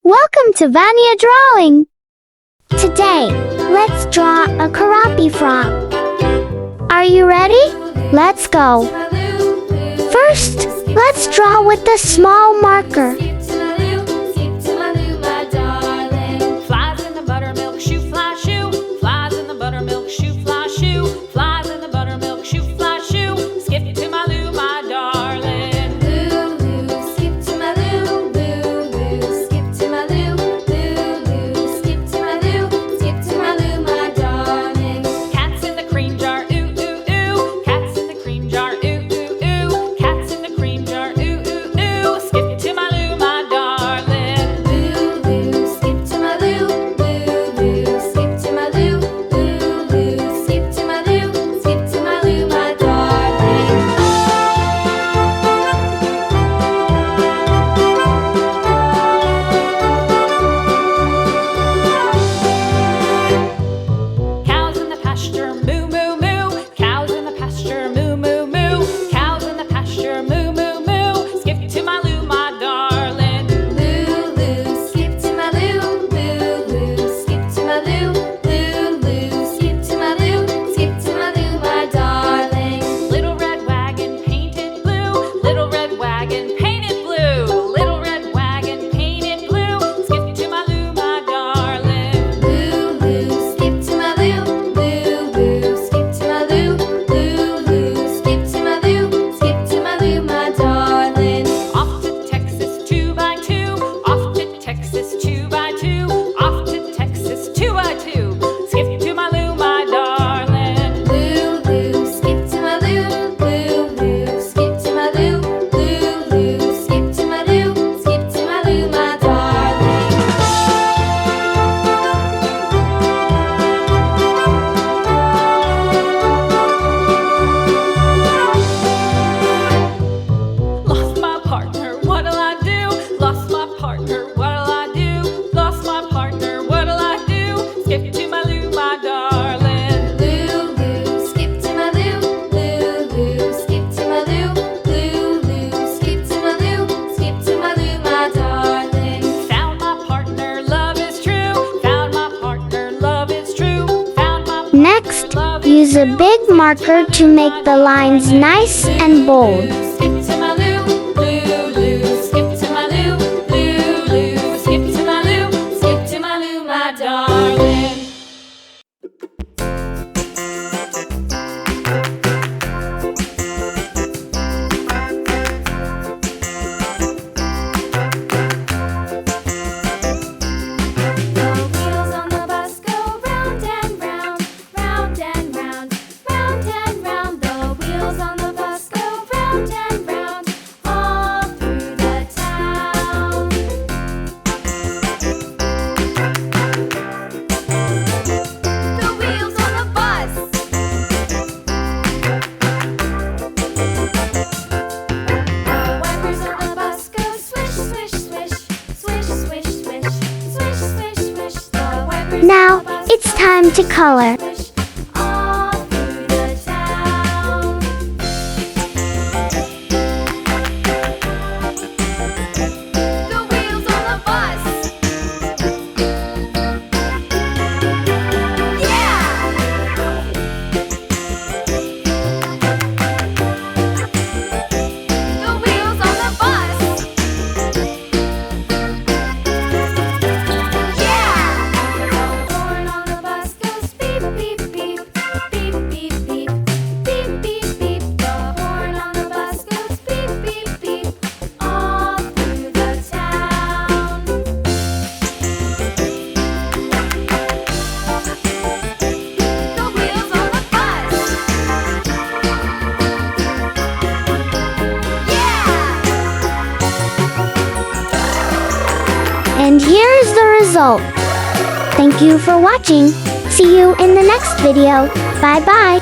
Welcome to Vania Drawing! Today, let's draw a Keroppi frog. Are you ready? Let's go! First, let's draw with a small marker. Flies in the buttermilk shoe, fly shoe. Flies in the buttermilk shoe, fly shoe. Flies in the buttermilk shoe, fly shoe. Skip to my Lou, my darling. Lou, skip to my Lou. Lou, skip to my Lou. Lou, skip to my Lou. Skip to my Lou, my darling. Cats in the cream jar, ooh, ooh, ooh. Cats in the cream jar, ooh, ooh, ooh. Cats in the cream jar, ooh, ooh, ooh. Skip to my Lou, my darling. Lou, skip to my Lou. Lou, skip to my Lou. Lou, skip to my Lou. Skip to my Lou, my darling. Cows in the pasture, moo, moo, moo. Cows in the pasture, moo, moo, moo. Cows in the pasture, moo, moo, moo. Skip to my Lou, my darling. Lou, skip to my Lou. Lou, skip to my Lou. Lou, skip to my Lou. Skip to my Lou, my darling. Little red wagon painted blue. Little red wagon painted blue. Little red wagon painted blue. Skip to my Lou, my darling. Lou, skip to my Lou. Lou, skip to my Lou. Lou, skip to my Lou. Skip to my Lou, my darling. Off to Texas 2x2. Off to Texas 2x2. Off to Texas 2x2. Skip to my Lou, my darling. Lou, skip to my Lou. Lou, skip to my Lou. Lou, skip to my Lou. Skip to my Lou, my darling. Lost my partner, what'll I do? Lost my partner, what'll I do? Lost my partner, what'll I do? Skip to my Lou, my darling. Lou, skip to my Lou. Lou, skip to my Lou. Lou, skip to my Lou. Skip to my Lou, my darling. Found my partner, love is true. Found my partner, love is true. Found my partner, Next, love is use a true. big marker to make the lines nice and bold. Skip to my Lou, Lou, skip to my Lou, Lou, skip to my Lou, skip to my Lou, my darling. The wheels on the bus go round and round, round and round, round and round. The wheels on the bus go round and round, all through the town. The wheels on the bus. The wipers on the bus go swish, swish, swish, swish, swish, swish, swish, swish, swish. The wipers Now, on the bus it's time to color. swish all through the town. The wheels on the bus. Yeah! The wheels on the bus. Yeah! The horn on the bus goes beep, beep, beep, beep, beep, beep, beep, beep, beep. The horn on the bus goes beep, beep, beep, all through the town. The wheels on the bus. Yeah! And here's the result. Thank you for watching. See you in the next video. Bye bye.